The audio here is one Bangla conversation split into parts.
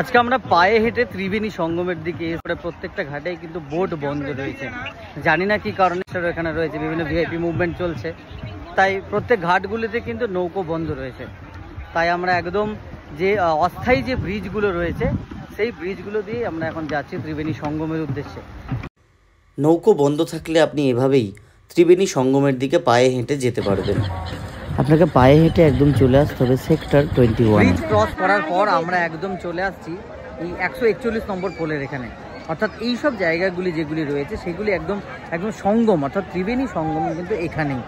আজকে আমরা পায়ে হেঁটে ত্রিবেণী সঙ্গমের দিকে এসে প্রত্যেকটা ঘাটেই কিন্তু বোট বন্ধ রয়েছে। জানি না কি কারণে এখানে রয়েছে, বিভিন্ন ভিআইপি মুভমেন্ট চলছে, তাই প্রত্যেক ঘাটগুলিতে কিন্তু নৌকো বন্ধ রয়েছে। তাই আমরা একদম যে অস্থায়ী যে ব্রিজগুলো রয়েছে সেই ব্রিজগুলো দিয়ে আমরা এখন যাচ্ছি ত্রিবেণী সঙ্গমের উদ্দেশ্যে। নৌকো বন্ধ থাকলে আপনি এভাবেই ত্রিবেণী সঙ্গমের দিকে পায়ে হেঁটে যেতে পারবেন। আপনাকে পায়ে হেঁটে একদম চলে আসতে হবে সেক্টর 21। ব্রিজ ক্রস করার পর আমরা একদম চলে আসছি এই 141 নম্বর পোলের এখানে। অর্থাৎ এই সব জায়গাগুলি যেগুলি রয়েছে সেগুলি একদম সঙ্গম, অর্থাৎ ত্রিবেণী সঙ্গম কিন্তু এখানেই।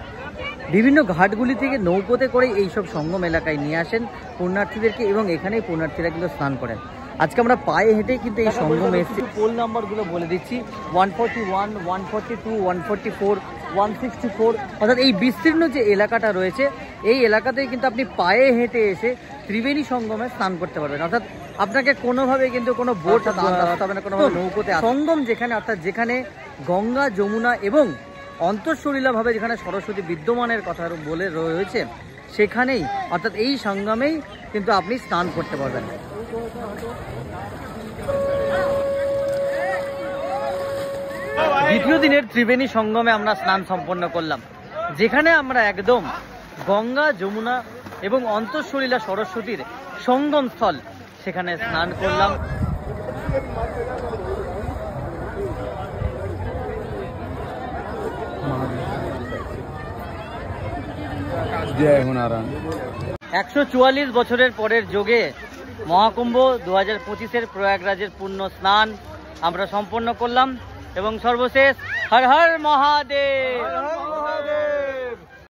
বিভিন্ন ঘাটগুলি থেকে নৌকোতে করে এই সব সঙ্গম এলাকায় নিয়ে আসেন পুণ্যার্থীদেরকে এবং এখানেই পুণ্যার্থীরা কিন্তু স্নান করেন। আজকে আমরা পায়ে হেঁটেই কিন্তু এই সঙ্গমে এসেছি। পোল নাম্বারগুলো বলে দিচ্ছি, 141, 142, 144, 164। অর্থাৎ এই বিস্তীর্ণ যে এলাকাটা রয়েছে এই এলাকাতেই কিন্তু আপনি পায়ে হেঁটে এসে ত্রিবেণী সঙ্গমে স্নান করতে পারবেন। অর্থাৎ আপনাকে কোনোভাবে কিন্তু কোনো বোট আসতে হবে না, কোনোভাবে নৌকোতে। সঙ্গম যেখানে, অর্থাৎ যেখানে গঙ্গা, যমুনা এবং অন্তঃসলীলাভাবে যেখানে সরস্বতী বিদ্যমানের কথা বলে রয়েছে সেখানেই, অর্থাৎ এই সঙ্গমেই কিন্তু আপনি স্নান করতে পারবেন। দ্বিতীয় দিনের ত্রিবেণী সঙ্গমে আমরা স্নান সম্পন্ন করলাম, যেখানে আমরা একদম গঙ্গা, যমুনা এবং অন্তঃসলীলা সরস্বতীর সঙ্গম স্থল সেখানে স্নান করলাম। এখন 144 বছরের পরের যোগে মহাকুম্ভ 2025-এর প্রয়াগরাজের পূর্ণ স্নান আমরা সম্পন্ন করলাম এবং সর্বশেষ হর হর মহাদেব।